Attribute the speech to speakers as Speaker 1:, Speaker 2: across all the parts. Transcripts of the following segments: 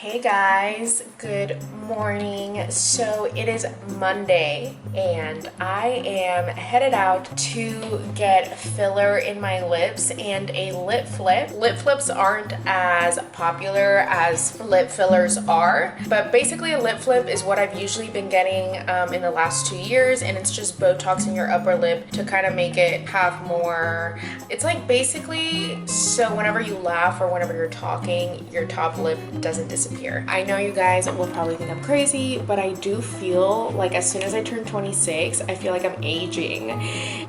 Speaker 1: Hey guys, good morning. So it is Monday and I am headed out to get filler in my lips and a lip flip. Lip flips aren't as popular as lip fillers are, but basically a lip flip is what I've usually been getting in the last 2 years, and it's just Botox in your upper lip to kind of make it have more, it's like basically so whenever you laugh or whenever you're talking, your top lip doesn't disappear. I know you guys will probably think I'm crazy, but I do feel like as soon as I turn 26, I feel like I'm aging.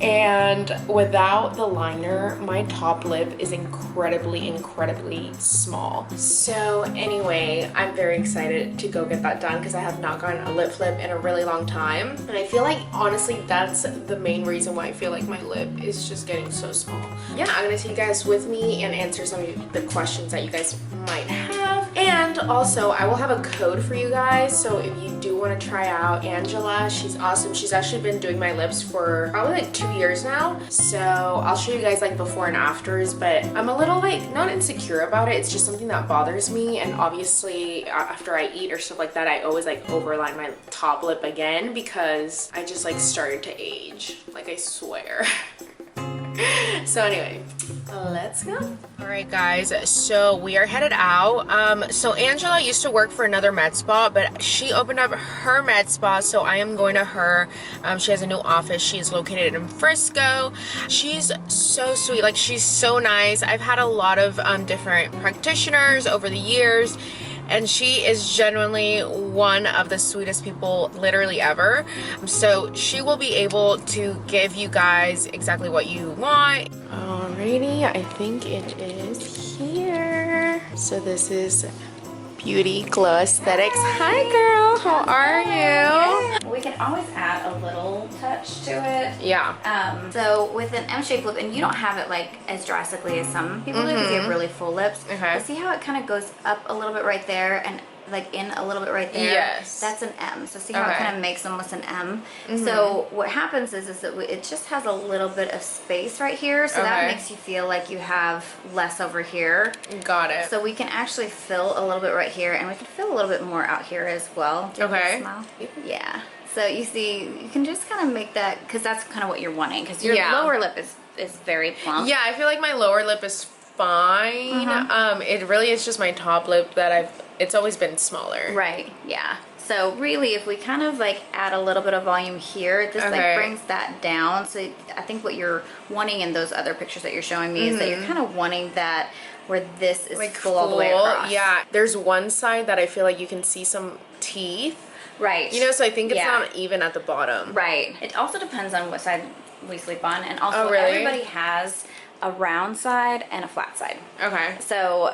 Speaker 1: And without the liner, my top lip is incredibly small. So anyway, I'm very excited to go get that done because I have not gotten a lip flip in a really long time. And I feel like honestly, that's the main reason why I feel like my lip is just getting so small. Yeah, I'm gonna take you guys with me and answer some of the questions that you guys might have. And also, I will have a code for you guys, so if you do want to try out Angela, she's awesome. She's actually been doing my lips for probably like 2 years now, so I'll show you guys like before and afters, but I'm a little like not insecure about it. It's just something that bothers me, and obviously after I eat or stuff like that, I always like overline my top lip again because I just like started to age, like I swear. So anyway, let's go. All right guys, so we are headed out. So Angela used to work for another med spa, but she opened up her med spa, so I am going to her. She has a new office. She is located in Frisco. She's so sweet, like she's so nice. I've had a lot of different practitioners over the years, and she is genuinely one of the sweetest people literally ever. So she will be able to give you guys exactly what you want. Alrighty, I think it is here. So this is Beauty Glow Aesthetics. Hi girl, how are you?
Speaker 2: We can always add a little touch to it.
Speaker 1: Yeah.
Speaker 2: So with an M-shaped lip, and you don't have it like as drastically as some people do because you have really full lips.
Speaker 1: Okay.
Speaker 2: But see how it kind of goes up a little bit right there and like in a little bit right there?
Speaker 1: Yes.
Speaker 2: That's an M. So see how it kind of makes almost an M? So what happens is that it just has a little bit of space right here. So that makes you feel like you have less over here.
Speaker 1: Got it.
Speaker 2: So we can actually fill a little bit right here, and we can fill a little bit more out here as well.
Speaker 1: Okay.
Speaker 2: Smile. Yeah. So you see, you can just kind of make that, because that's kind of what you're wanting, because your lower lip is very plump.
Speaker 1: Yeah, I feel like my lower lip is fine. It really is just my top lip that it's always been smaller.
Speaker 2: Right, yeah. So really, if we kind of like add a little bit of volume here, this like brings that down. So I think what you're wanting in those other pictures that you're showing me is that you're kind of wanting that where this is like full all the way across.
Speaker 1: Yeah, there's one side that I feel like you can see some teeth.
Speaker 2: Right.
Speaker 1: You know, so I think it's not even at the bottom.
Speaker 2: Right. It also depends on what side we sleep on, and also everybody has a round side and a flat side.
Speaker 1: Okay.
Speaker 2: So,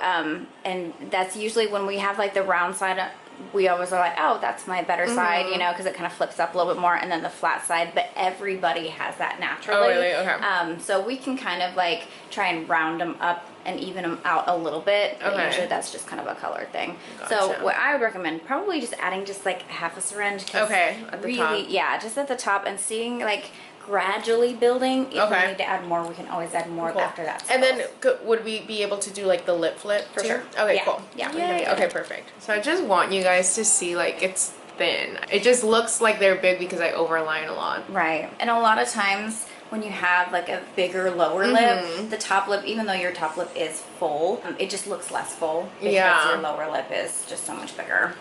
Speaker 2: and that's usually when we have like the round side, we always are like, oh, that's my better side, you know, because it kind of flips up a little bit more, and then the flat side, but everybody has that naturally.
Speaker 1: Oh, really? Okay.
Speaker 2: So we can kind of like try and round them up and even them out a little bit. But usually that's just kind of a color thing.
Speaker 1: Gotcha.
Speaker 2: So what I would recommend, probably just adding just like half a syringe.
Speaker 1: Okay, at the top.
Speaker 2: Yeah, just at the top, and seeing like gradually building. If we need to add more, we can always add more after that.
Speaker 1: And then would we be able to do like the lip flip
Speaker 2: for sure?
Speaker 1: Okay, cool.
Speaker 2: Yeah.
Speaker 1: Okay, perfect. So I just want you guys to see like it's thin. It just looks like they're big because I overline a lot.
Speaker 2: Right. And a lot of times when you have like a bigger lower lip, the top lip, even though your top lip is full, it just looks less full because your lower lip is just so much bigger.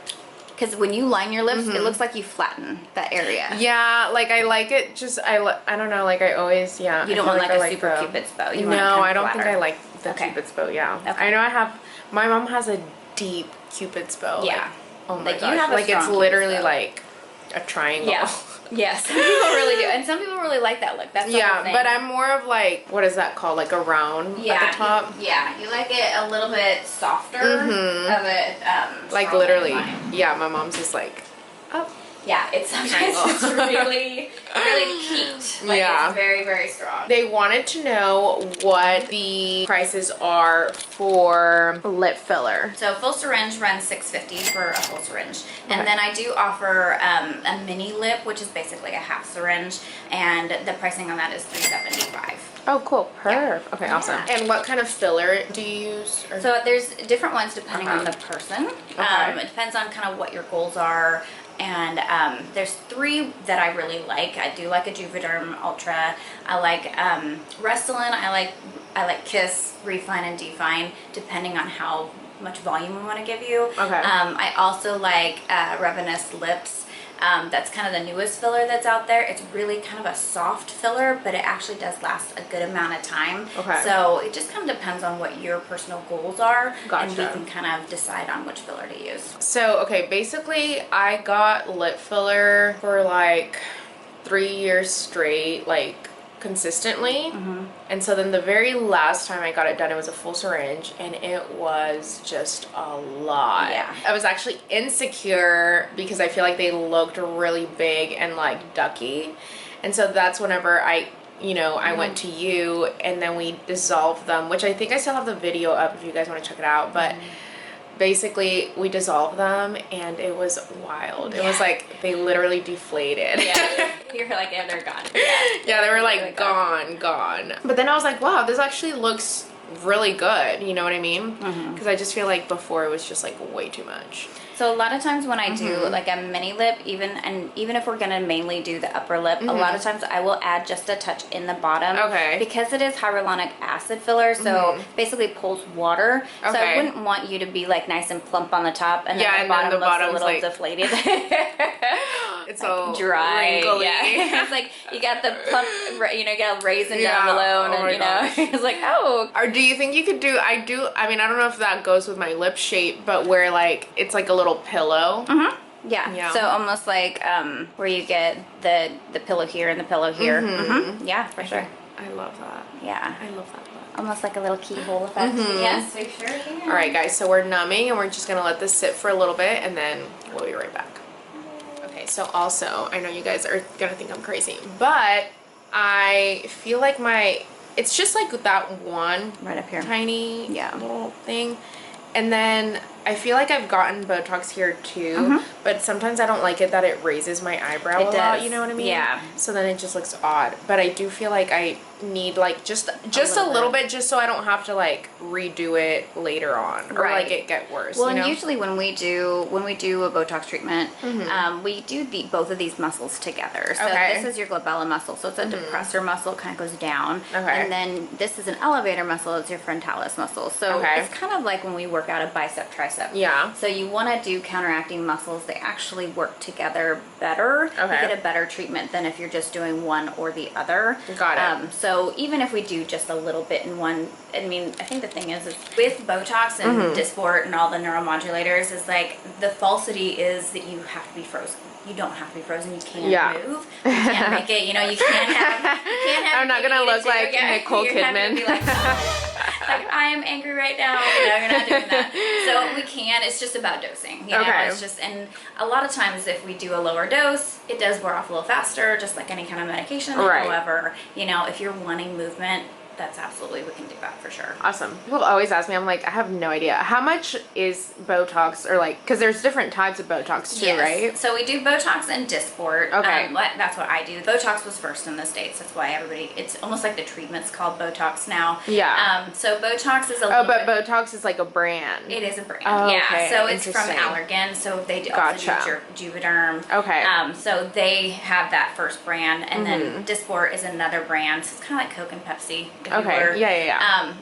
Speaker 2: Because when you line your lips, it looks like you flatten that area.
Speaker 1: Yeah, like I like it just, I don't know, like I always,
Speaker 2: You don't want like a super Cupid's bow. You want it kind of
Speaker 1: I don't
Speaker 2: flatter.
Speaker 1: think I like the Cupid's bow, I know my mom has a deep Cupid's bow.
Speaker 2: Yeah.
Speaker 1: Like, oh my
Speaker 2: like
Speaker 1: gosh.
Speaker 2: You have a
Speaker 1: like it's literally like a triangle.
Speaker 2: Yeah. Yes, some people really do, and some people really like that look. That's the whole thing.
Speaker 1: But I'm more of like, what is that called? Like a round at the top.
Speaker 2: You like it a little bit softer of it.
Speaker 1: Like literally, my mom's just like, oh.
Speaker 2: Yeah, it's sometimes it's really, really peaked. Like, it's very, very strong.
Speaker 1: They wanted to know what the prices are for lip filler.
Speaker 2: So full syringe runs $6.50 for a full syringe. And then I do offer a mini lip, which is basically a half syringe, and the pricing on that is $3.75.
Speaker 1: Oh, cool. Perfect. Okay, awesome. And what kind of filler do you use? Or?
Speaker 2: So there's different ones depending on the person. It depends on kind of what your goals are. And there's 3 that I really like. I do like a Juvederm Ultra. I like Restylane. I like Kiss, Refine, and Define, depending on how much volume we want to give you. I also like Revenus Lips. That's kind of the newest filler that's out there. It's really kind of a soft filler, but it actually does last a good amount of time. So it just kind of depends on what your personal goals are, and you can kind of decide on which filler to use.
Speaker 1: So, okay, basically I got lip filler for like 3 years straight, like consistently. And so then the very last time I got it done, it was a full syringe, and it was just a lot. I was actually insecure because I feel like they looked really big and like ducky, and so that's whenever I went to you, and then we dissolved them, which I think I still have the video up if you guys want to check it out. But basically we dissolved them, and it was wild. It was like they literally deflated.
Speaker 2: You're like, yeah, they're gone.
Speaker 1: Yeah, they were like gone. But then I was like, wow, this actually looks really good. You know what I mean? Because I just feel like before it was just like way too much.
Speaker 2: So a lot of times when I do like a mini lip, even if we're gonna mainly do the upper lip, a lot of times I will add just a touch in the bottom. Because it is hyaluronic acid filler, so basically pulls water. So I wouldn't want you to be like nice and plump on the top, and then the bottom looks a little like deflated.
Speaker 1: It's all
Speaker 2: dry.
Speaker 1: wrinkly.
Speaker 2: It's like you got the plump, you got a raisin down below, and it's like, oh.
Speaker 1: Or do you think you could do? I mean, I don't know if that goes with my lip shape, but where like it's like a little pillow.
Speaker 2: Yeah. So almost like where you get the pillow here and the pillow here. Yeah, for sure.
Speaker 1: I love that.
Speaker 2: Yeah.
Speaker 1: I love that.
Speaker 2: Almost like a little keyhole effect. Yes, we sure can.
Speaker 1: All right, guys. So we're numbing, and we're just gonna let this sit for a little bit, and then we'll be right back. Okay. So also, I know you guys are gonna think I'm crazy, but I feel like it's just like that one
Speaker 2: right up here,
Speaker 1: tiny little thing. And then I feel like I've gotten Botox here too, but sometimes I don't like it that it raises my eyebrow a lot, you know what I mean?
Speaker 2: Yeah.
Speaker 1: So then it just looks odd. But I do feel like I need like just a little bit, just so I don't have to like redo it later on or like it get worse.
Speaker 2: Well, and usually when we do a Botox treatment, we do both of these muscles together. So this is your glabella muscle, so it's a depressor muscle, kind of goes down, and then this is an elevator muscle. It's your frontalis muscle. So it's kind of like when we work out a bicep tricep.
Speaker 1: Yeah.
Speaker 2: So you want to do counteracting muscles. They actually work together better. You get a better treatment than if you're just doing one or the other.
Speaker 1: Got it.
Speaker 2: So even if we do just a little bit in one, I mean, I think the thing is with Botox and Dysport and all the neuromodulators is like the falsity is that you have to be frozen. You don't have to be frozen. You can move. You can't make it. You can't have.
Speaker 1: I'm not gonna look like Nicole Kidman.
Speaker 2: Be like, like I am angry right now. No, you're not doing that. So we can. It's just about dosing. You know? It's just, and a lot of times if we do a lower dose, it does wear off a little faster, just like any kind of medication. However, if you're wanting movement, that's absolutely, we can do that for sure.
Speaker 1: Awesome. People always ask me, I'm like, I have no idea. How much is Botox, or like, because there's different types of Botox too, right?
Speaker 2: So we do Botox and Dysport. That's what I do. Botox was first in the States. That's why it's almost like the treatment's called Botox now.
Speaker 1: Yeah.
Speaker 2: So Botox is a
Speaker 1: but Botox is like a brand.
Speaker 2: It is a brand. So it's from Allergan. So they also do Juvederm. So they have that first brand, and then Dysport is another brand. So it's kind of like Coke and Pepsi.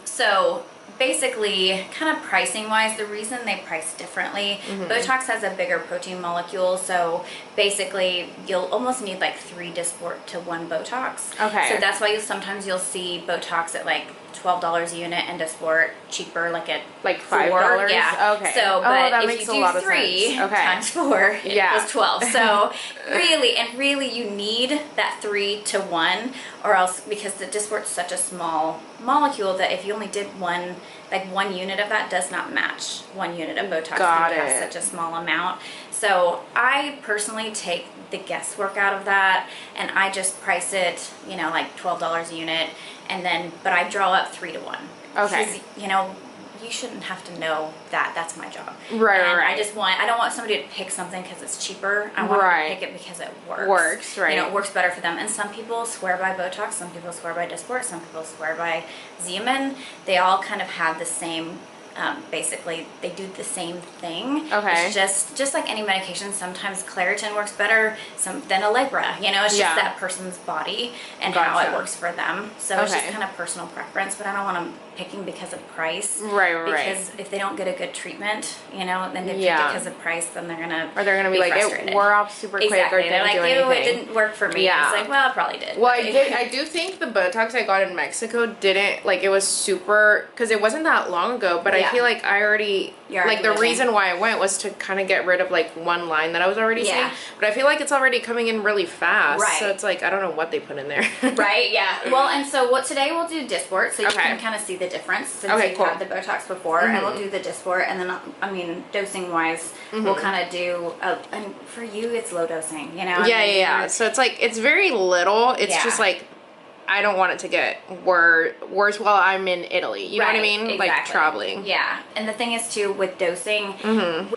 Speaker 2: So basically, kind of pricing wise, the reason they price differently, Botox has a bigger protein molecule, so basically you'll almost need like 3 Dysport to 1 Botox. So that's why sometimes you'll see Botox at like $12 a unit and Dysport cheaper, like at
Speaker 1: like $5.
Speaker 2: Yeah. So, but
Speaker 1: that
Speaker 2: if
Speaker 1: makes
Speaker 2: you
Speaker 1: a lot
Speaker 2: do
Speaker 1: of
Speaker 2: 3
Speaker 1: sense.
Speaker 2: times 4, it equals 12. So really you need that 3 to 1, or else, because the Dysport's such a small molecule that if you only did one like 1 unit of that does not match 1 unit of Botox.
Speaker 1: Got
Speaker 2: when you have
Speaker 1: it.
Speaker 2: such a small amount. So I personally take the guesswork out of that, and I just price it, you know, like $12 a unit, and then, but I draw up 3 to 1.
Speaker 1: Okay.
Speaker 2: Because, you know, you shouldn't have to know that. That's my job.
Speaker 1: Right,
Speaker 2: and
Speaker 1: right.
Speaker 2: I don't want somebody to pick something because it's cheaper. I want them to pick it because it works.
Speaker 1: Works, right.
Speaker 2: You know, it works better for them. And some people swear by Botox, some people swear by Dysport, some people swear by Xeomin. They all kind of have the same, basically, they do the same thing.
Speaker 1: Okay.
Speaker 2: It's just like any medication, sometimes Claritin works better than Allegra. You know, it's just that person's body and how it works for them. So it's just kind of personal preference, but I don't want them picking because of price.
Speaker 1: Right.
Speaker 2: Because if they don't get a good treatment, you know, then they pick it because of price, then they're gonna
Speaker 1: be like,
Speaker 2: frustrated.
Speaker 1: It wore off super quick, or didn't
Speaker 2: they're like,
Speaker 1: do anything.
Speaker 2: it didn't work for me.
Speaker 1: Yeah.
Speaker 2: It's like, well, it probably did.
Speaker 1: Well, I do think the Botox I got in Mexico didn't, like, it was super, because it wasn't that long ago, but I feel like I already, like, the reason why I went was to kind of get rid of, like, one line that I was already seeing, but I feel like it's already coming in really fast, so it's like, I don't know what they put in there.
Speaker 2: Right, yeah. Well, and so today we'll do Dysport, so you can kind of see the difference since you've had the Botox before, and we'll do the Dysport, and then, I mean, dosing-wise, we'll kind of do, and for you, it's low dosing, you know?
Speaker 1: Yeah. So it's like, it's very little, it's just like, I don't want it to get worse while I'm in Italy. You know what I mean?
Speaker 2: Exactly.
Speaker 1: Like traveling.
Speaker 2: Yeah. And the thing is too, with dosing,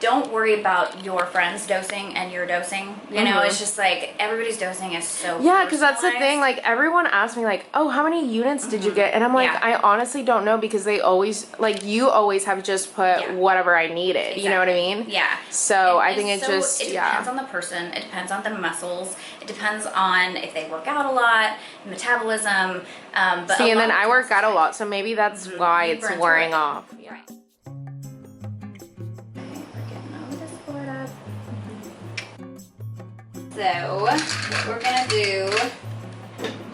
Speaker 2: don't worry about your friend's dosing and your dosing. You know, it's just like everybody's dosing is so
Speaker 1: Yeah, because that's the thing. Like everyone asks me like, oh, how many units did you get? And I'm like, I honestly don't know, because they always, like, you always have just put whatever I needed. Exactly. You know what I mean?
Speaker 2: Yeah.
Speaker 1: So I think it just,
Speaker 2: it depends on the person. It depends on the muscles. It depends on if they work out a lot, metabolism. But
Speaker 1: see, and then I work out a lot, so maybe that's why it's wearing off.
Speaker 2: Yeah. Okay, we're getting all this board up. So, what we're gonna do,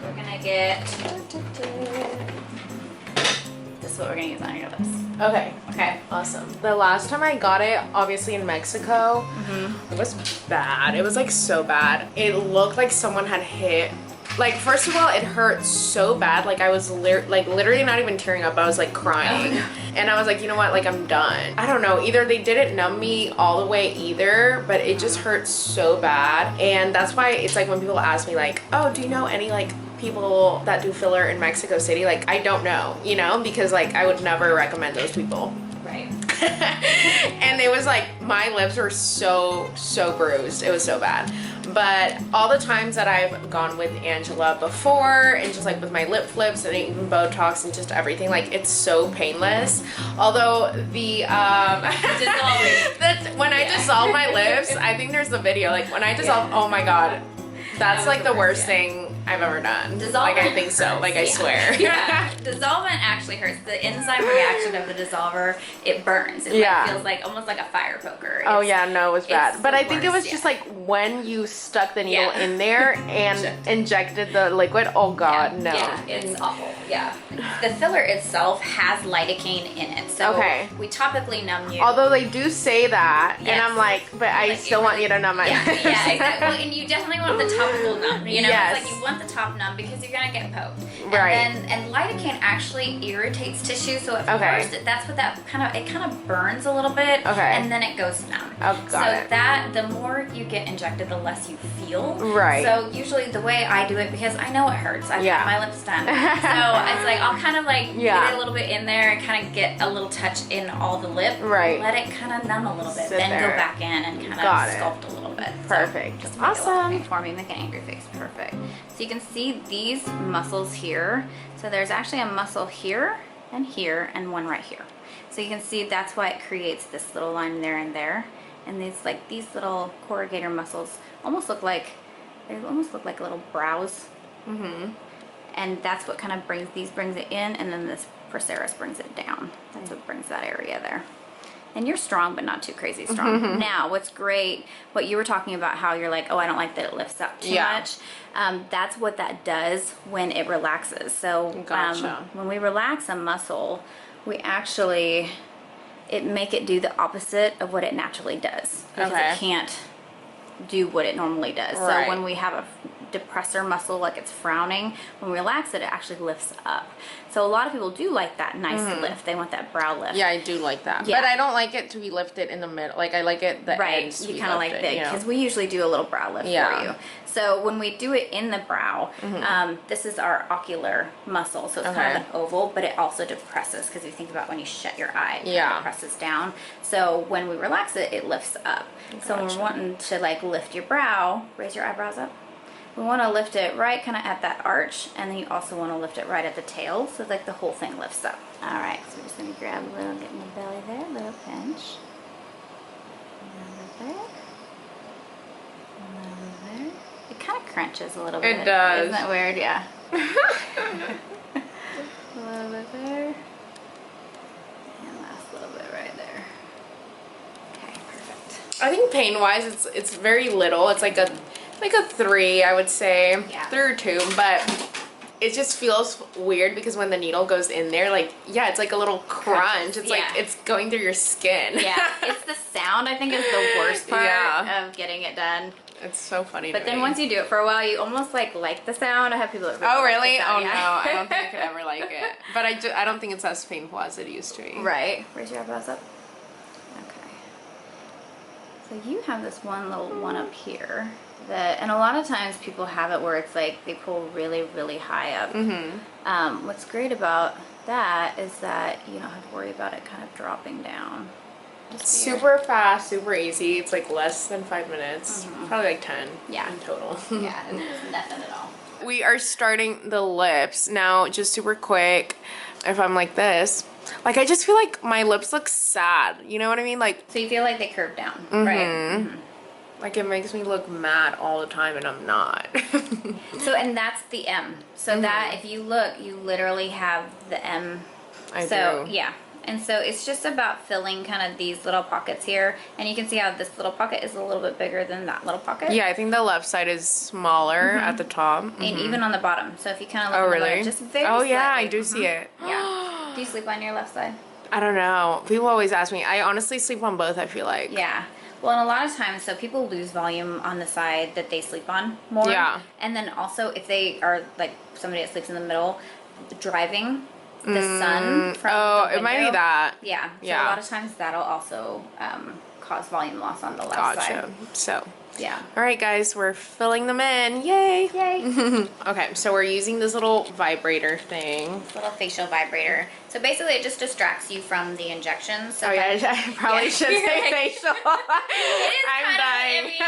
Speaker 2: we're gonna get, this is what we're gonna use on your lips.
Speaker 1: Okay, awesome. The last time I got it, obviously in Mexico, it was bad. It was like so bad. It looked like someone had hit, like, first of all, it hurt so bad. Like, I was literally not even tearing up. I was like crying. And I was like, you know what? Like, I'm done. I don't know. Either they didn't numb me all the way either, but it just hurt so bad. And that's why it's like when people ask me like, oh, do you know any like people that do filler in Mexico City? Like, I don't know, you know, because like I would never recommend those people.
Speaker 2: Right.
Speaker 1: And it was like, my lips were so bruised. It was so bad. But all the times that I've gone with Angela before, and just like with my lip flips and even Botox and just everything, like, it's so painless. Although the that's when I dissolve my lips, I think there's the video, like when I dissolve, oh my god, that's like the worst thing I've ever done. Like, I think so. Like, I swear.
Speaker 2: Yeah. Dissolvent actually hurts. The enzyme reaction of the dissolver, it burns. It feels like almost like a fire poker.
Speaker 1: Oh yeah, no, it was bad. But I think it was just like when you stuck the needle in there and injected the liquid. Oh god, no.
Speaker 2: Yeah, it's awful. Yeah. The filler itself has lidocaine in it, so we topically numb you.
Speaker 1: Although they do say that, and I'm like, but I still want you to numb my lips.
Speaker 2: Yeah, exactly. Well, and you definitely want the topical numb. You know, it's like you want the top numb because you're gonna get poked. And lidocaine actually irritates tissue, so at first that's what that kind of burns a little bit, and then it goes numb. That the more you get injected, the less you feel. Right. So usually the way I do it, because I know it hurts. I've had my lips done, so it's like I'll kind of like get it a little bit in there and kind of get a little touch in all the lip. Right. Let it kind of numb a little bit, then go back in and kind of sculpt a little bit.
Speaker 1: Perfect.
Speaker 2: So just awesome. For me, make an angry face. Perfect. So you can see these muscles here. So there's actually a muscle here and one right here. So you can see that's why it creates this little line there and there. And these little corrugator muscles almost look like little brows. And that's what kind of brings it in, and then this Proceras brings it down. That's what brings that area there. And you're strong, but not too crazy strong. Now, what's great, what you were talking about, how you're like, oh, I don't like that it lifts up too much. That's what that does when it relaxes. So when we relax a muscle, we actually, make it do the opposite of what it naturally does. Because it can't do what it normally does. So when we have depressor muscle, like it's frowning. When we relax it, it actually lifts up. So a lot of people do like that nice lift. They want that brow lift.
Speaker 1: Yeah, I do like that.
Speaker 2: Yeah.
Speaker 1: But I don't like it to be lifted in the middle. Like, I like it the ends to
Speaker 2: You
Speaker 1: be
Speaker 2: kind of like
Speaker 1: lifted,
Speaker 2: the,
Speaker 1: you know?
Speaker 2: because we usually do a little brow lift for you. So when we do it in the brow, this is our ocular muscle. So it's kind of an oval, but it also depresses, because if you think about when you shut your eye, it kind of depresses down. So when we relax it, it lifts up. So when we're wanting to like lift your brow, raise your eyebrows up. We want to lift it right kind of at that arch, and then you also want to lift it right at the tail, so like the whole thing lifts up. All right, so we're just going to grab a little, get in the belly there, a little pinch. A little bit. A little there. It kind of crunches a little bit.
Speaker 1: It does.
Speaker 2: Isn't that weird? Yeah. A little bit there. And last little bit right there. Okay, perfect.
Speaker 1: I think pain-wise, it's very little. It's like a 3, I would say.
Speaker 2: Yeah.
Speaker 1: 3 or 2, but it just feels weird because when the needle goes in there, like, yeah, it's like a little crunch. It's like it's going through your skin.
Speaker 2: Yeah, it's the sound, I think, is the worst part of getting it done.
Speaker 1: It's so funny
Speaker 2: But then once you do it for a while, you almost like the sound. I have people that
Speaker 1: Oh, really?
Speaker 2: like the sound,
Speaker 1: No, I don't think I could ever like it. But I don't think it's as painful as it used to be.
Speaker 2: Right. Raise your eyebrows up. Okay. So you have this one little one up here. And a lot of times people have it where it's like they pull really, really high up. What's great about that is that you don't have to worry about it kind of dropping down.
Speaker 1: Super fast, super easy. It's like less than 5 minutes. Probably like 10 in total.
Speaker 2: Yeah, it's nothing at all.
Speaker 1: We are starting the lips now, just super quick. If I'm like this, like I just feel like my lips look sad. You know what I mean? Like,
Speaker 2: so you feel like they curve down, right?
Speaker 1: Like it makes me look mad all the time, and I'm not.
Speaker 2: So, and that's the M. So that if you look, you literally have the M.
Speaker 1: I
Speaker 2: so
Speaker 1: do.
Speaker 2: yeah, and so it's just about filling kind of these little pockets here, and you can see how this little pocket is a little bit bigger than that little pocket.
Speaker 1: Yeah, I think the left side is smaller at the top.
Speaker 2: And even on the bottom. So if you kind of look
Speaker 1: Oh,
Speaker 2: in the
Speaker 1: really?
Speaker 2: middle, just very
Speaker 1: Oh, yeah,
Speaker 2: slightly.
Speaker 1: I do see it.
Speaker 2: Yeah. Do you sleep on your left side?
Speaker 1: I don't know. People always ask me. I honestly sleep on both, I feel like.
Speaker 2: Yeah. Well, and a lot of times, so people lose volume on the side that they sleep on more.
Speaker 1: Yeah.
Speaker 2: And then also, if they are like somebody that sleeps in the middle, driving the sun from the window,
Speaker 1: it might be that.
Speaker 2: Yeah. So
Speaker 1: Yeah.
Speaker 2: a lot of times that'll also cause volume loss on the left side.
Speaker 1: So.
Speaker 2: Yeah.
Speaker 1: All right, guys, we're filling them in. Yay!
Speaker 2: Yay.
Speaker 1: Okay, so we're using this little vibrator thing.
Speaker 2: Little facial vibrator. So basically, it just distracts you from the injections. So
Speaker 1: I probably should say facial.
Speaker 2: It is
Speaker 1: I'm
Speaker 2: kind
Speaker 1: dying.
Speaker 2: of, it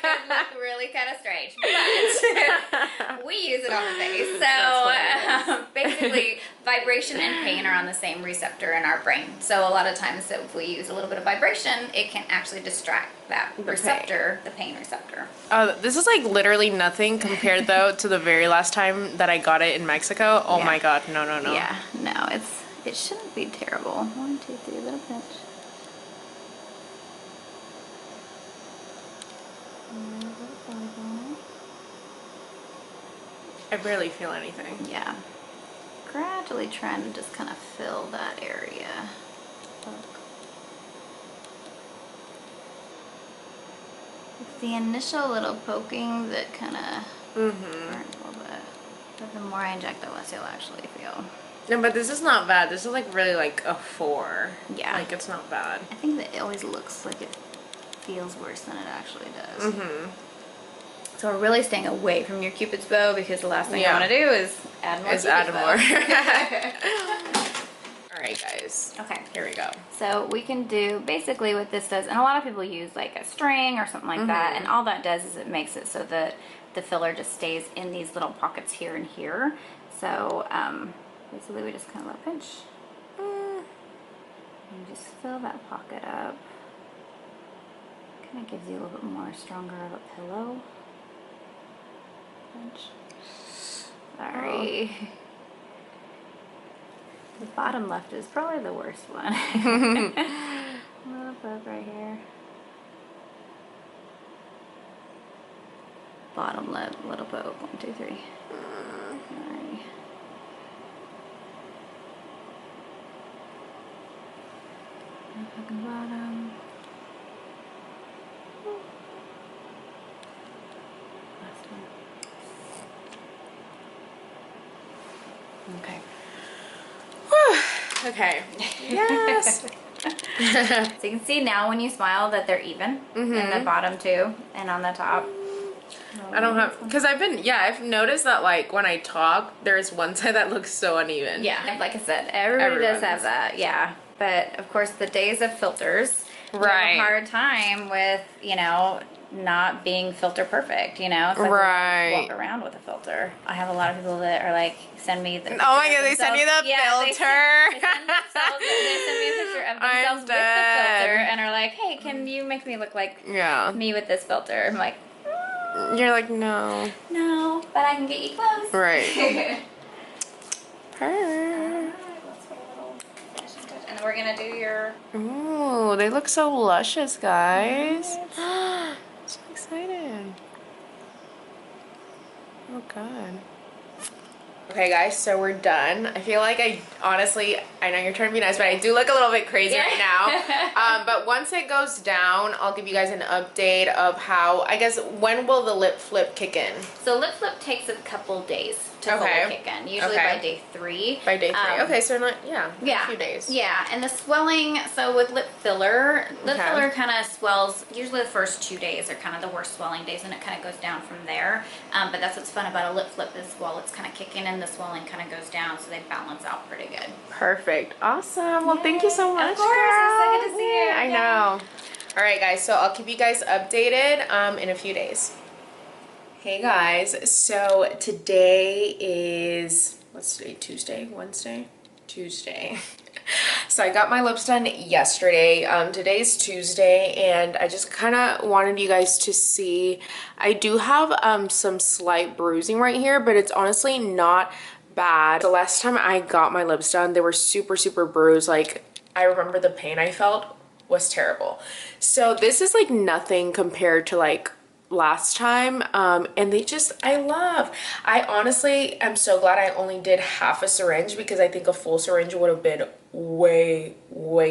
Speaker 2: could look really kind of strange, but we use it on the face. So basically, vibration and pain are on the same receptor in our brain. So a lot of times, if we use a little bit of vibration, it can actually distract that receptor, the pain receptor.
Speaker 1: This is like literally nothing compared though to the very last time that I got it in Mexico. Oh my god, no.
Speaker 2: Yeah, no, it shouldn't be terrible. 1, 2, 3, little pinch.
Speaker 1: I barely feel anything.
Speaker 2: Yeah. Gradually trying to just kind of fill that area. It's the initial little poking that kind of burns a little bit. But the more I inject, the less you'll actually feel.
Speaker 1: No, but this is not bad. This is like really like a 4.
Speaker 2: Yeah.
Speaker 1: Like it's not bad.
Speaker 2: I think that it always looks like it feels worse than it actually does. So we're really staying away from your Cupid's bow because the last thing I want to do is add more Cupid's bow.
Speaker 1: All right, guys.
Speaker 2: Okay.
Speaker 1: Here we go.
Speaker 2: So we can do basically what this does, and a lot of people use like a string or something like that, and all that does is it makes it so that the filler just stays in these little pockets here and here. So basically we just kind of let pinch. And just fill that pocket up. Kind of gives you a little bit more stronger of a pillow. Pinch. Sorry. The bottom left is probably the worst one. A little bit right here. Bottom lip, little poke. 1, 2, 3. Sorry. Fucking bottom. Last
Speaker 1: Okay. Yes.
Speaker 2: So you can see now when you smile that they're even in the bottom too and on the top.
Speaker 1: I don't have, because I've noticed that like when I talk, there's one side that looks so uneven.
Speaker 2: Yeah, like I said, everybody does have that, yeah. But of course the days of filters, you have a hard time with, you know, not being filter perfect, you know? It's like walk around with a filter. I have a lot of people that are like, send me the
Speaker 1: oh my god, they send you the filter.
Speaker 2: They send me a picture of themselves with the filter and are like, hey, can you make me look like me with this filter? I'm like,
Speaker 1: you're like, no,
Speaker 2: but I can get you close.
Speaker 1: Right.
Speaker 2: And then we're gonna do your.
Speaker 1: Ooh, they look so luscious, guys. So excited. Oh god. Okay guys, so we're done. I feel like I know you're trying to be nice, but I do look a little bit crazy right now. But once it goes down, I'll give you guys an update of how, I guess, when will the lip flip kick in?
Speaker 2: So lip flip takes a couple days to fully kick in, usually by day 3.
Speaker 1: By day 3. Okay, so not, a few days.
Speaker 2: Yeah, and the swelling, so with lip filler kind of swells, usually the first 2 days are kind of the worst swelling days, and it kind of goes down from there. But that's what's fun about a lip flip is while it's kind of kicking in, the swelling kind of goes down, so they balance out pretty good.
Speaker 1: Perfect. Awesome. Well, thank you so much,
Speaker 2: Of course, it's so good to see you.
Speaker 1: I know. All right, guys, so I'll keep you guys updated in a few days. Hey guys, so today is, what's today, Tuesday, Wednesday? Tuesday. So I got my lips done yesterday. Today's Tuesday, and I just kind of wanted you guys to see, I do have some slight bruising right here, but it's honestly not bad. The last time I got my lips done, they were super, super bruised. Like, I remember the pain I felt was terrible. So this is like nothing compared to like last time, and I honestly am so glad I only did half a syringe, because I think a full syringe would have been way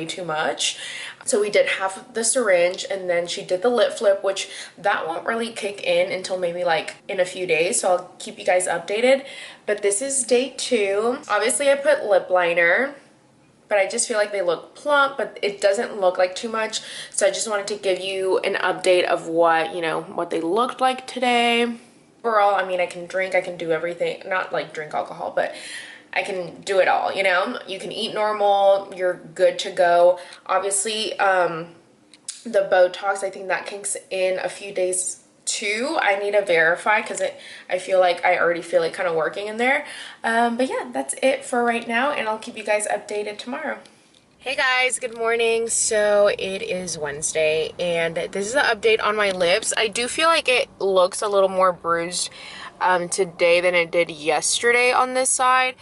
Speaker 1: too much. So we did half the syringe, and then she did the lip flip, which that won't really kick in until maybe like in a few days, so I'll keep you guys updated. But this is day 2. Obviously I put lip liner, but I just feel like they look plump, but it doesn't look like too much. So I just wanted to give you an update of what, you know, what they looked like today. Overall, I mean, I can drink, I can do everything, not like drink alcohol, but I can do it all, you know? You can eat normal, you're good to go. Obviously, the Botox, I think that kicks in a few days too. I need to verify, because I feel like I already feel it kind of working in there. But yeah, that's it for right now, and I'll keep you guys updated tomorrow. Hey guys, good morning. So it is Wednesday, and this is an update on my lips. I do feel like it looks a little more bruised today than it did yesterday on this side.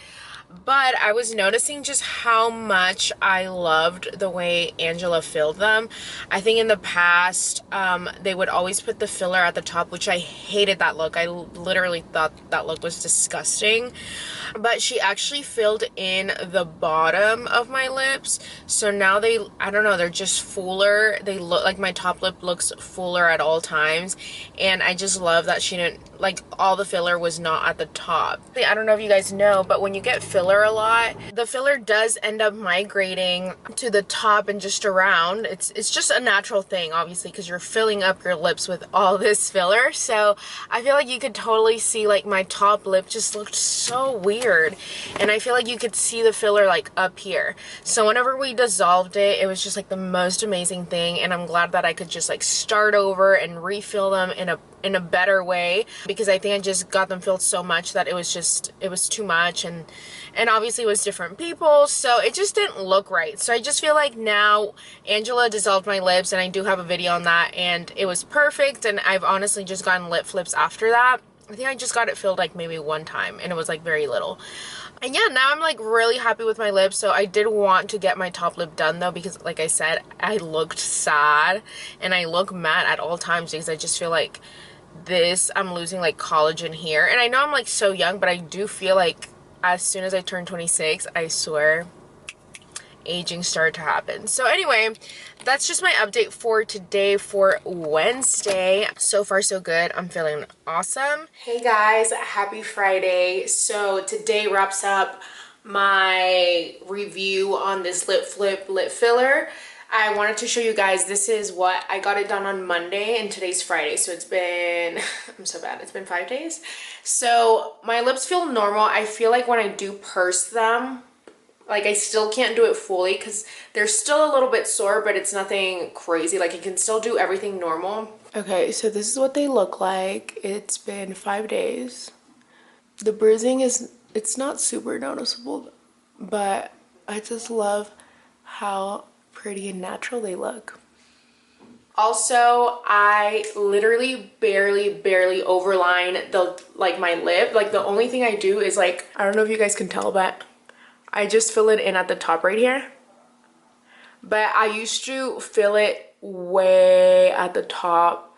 Speaker 1: But I was noticing just how much I loved the way Angela filled them. I think in the past, they would always put the filler at the top, which I hated that look. I literally thought that look was disgusting. But she actually filled in the bottom of my lips. So now I don't know, they're just fuller. They look like my top lip looks fuller at all times. And I just love that she didn't, like, all the filler was not at the top. I don't know if you guys know, but when you get filler a lot, the filler does end up migrating to the top and just around. It's just a natural thing, obviously, because you're filling up your lips with all this filler. So I feel like you could totally see, like, my top lip just looked so weird, and I feel like you could see the filler like up here. So whenever we dissolved it, it was just like the most amazing thing, and I'm glad that I could just like start over and refill them in a better way, because I think I just got them filled so much that it was too much, and obviously it was different people, so it just didn't look right. So I just feel like now Angela dissolved my lips, and I do have a video on that, and it was perfect, and I've honestly just gotten lip flips after that. I think I just got it filled like maybe one time, and it was like very little. And yeah, now I'm like really happy with my lips. So I did want to get my top lip done though, because like I said, I looked sad and I look mad at all times, because I just feel like I'm losing like collagen here. And I know I'm like so young, but I do feel like as soon as I turn 26, I swear aging started to happen. So anyway, that's just my update for today, for Wednesday. So far so good. I'm feeling awesome. Hey guys, happy Friday. So today wraps up my review on this lip flip lip filler, I wanted to show you guys, this is what I got it done on Monday and today's Friday, so it's been I'm so bad, it's been 5 days. So my lips feel normal. I feel like when I do purse them, like I still can't do it fully because they're still a little bit sore, but it's nothing crazy. Like I can still do everything normal. Okay, so this is what they look like. It's been 5 days. The bruising it's not super noticeable, but I just love how pretty and natural they look. Also, I literally barely overline the my lip. Like the only thing I do is like, I don't know if you guys can tell, but I just fill it in at the top right here. But I used to fill it way at the top,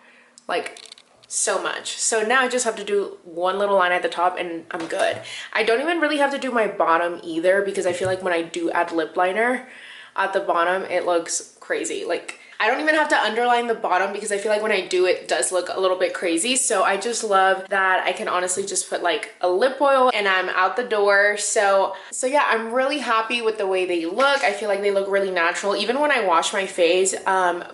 Speaker 1: like so much. So now I just have to do one little line at the top and I'm good. I don't even really have to do my bottom either because I feel like when I do add lip liner at the bottom, it looks crazy. Like I don't even have to underline the bottom because I feel like when I do it does look a little bit crazy. So I just love that I can honestly just put like a lip oil and I'm out the door. So yeah, I'm really happy with the way they look. I feel like they look really natural. Even when I wash my face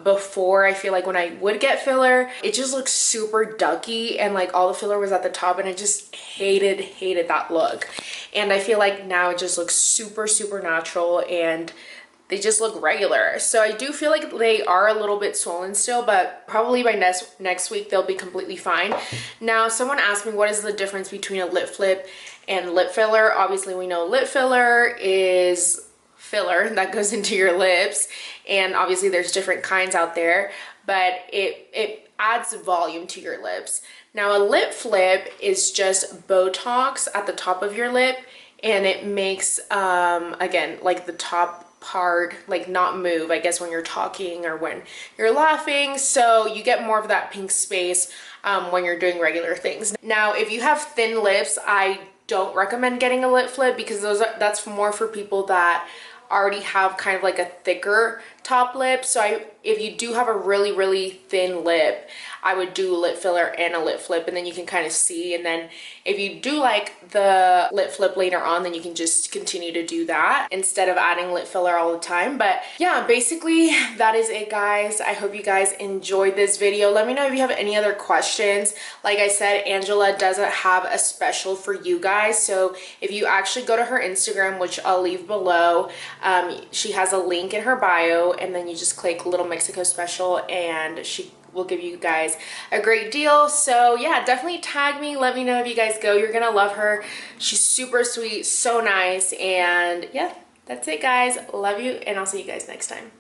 Speaker 1: before, I feel like when I would get filler, it just looks super ducky and like all the filler was at the top and I just hated that look. And I feel like now it just looks super natural and they just look regular. So I do feel like they are a little bit swollen still, but probably by next week they'll be completely fine. Now, someone asked me what is the difference between a lip flip and lip filler. Obviously, we know lip filler is filler that goes into your lips, and obviously there's different kinds out there, but it adds volume to your lips. Now, a lip flip is just Botox at the top of your lip, and it makes, again, like the top part like not move, I guess, when you're talking or when you're laughing, so you get more of that pink space when you're doing regular things. Now, if you have thin lips, I don't recommend getting a lip flip because that's more for people that already have kind of like a thicker top lip. So if you do have a really thin lip, I would do a lip filler and a lip flip, and then you can kind of see. And then if you do like the lip flip later on, then you can just continue to do that instead of adding lip filler all the time. But yeah, basically that is it, guys. I hope you guys enjoyed this video. Let me know if you have any other questions. Like I said, Angela doesn't have a special for you guys, so if you actually go to her Instagram, which I'll leave below, she has a link in her bio, and then you just click Little Mexico Special and she will give you guys a great deal. So yeah, definitely tag me, let me know if you guys go. You're gonna love her. She's super sweet, so nice. And yeah, that's it, guys. Love you, and I'll see you guys next time.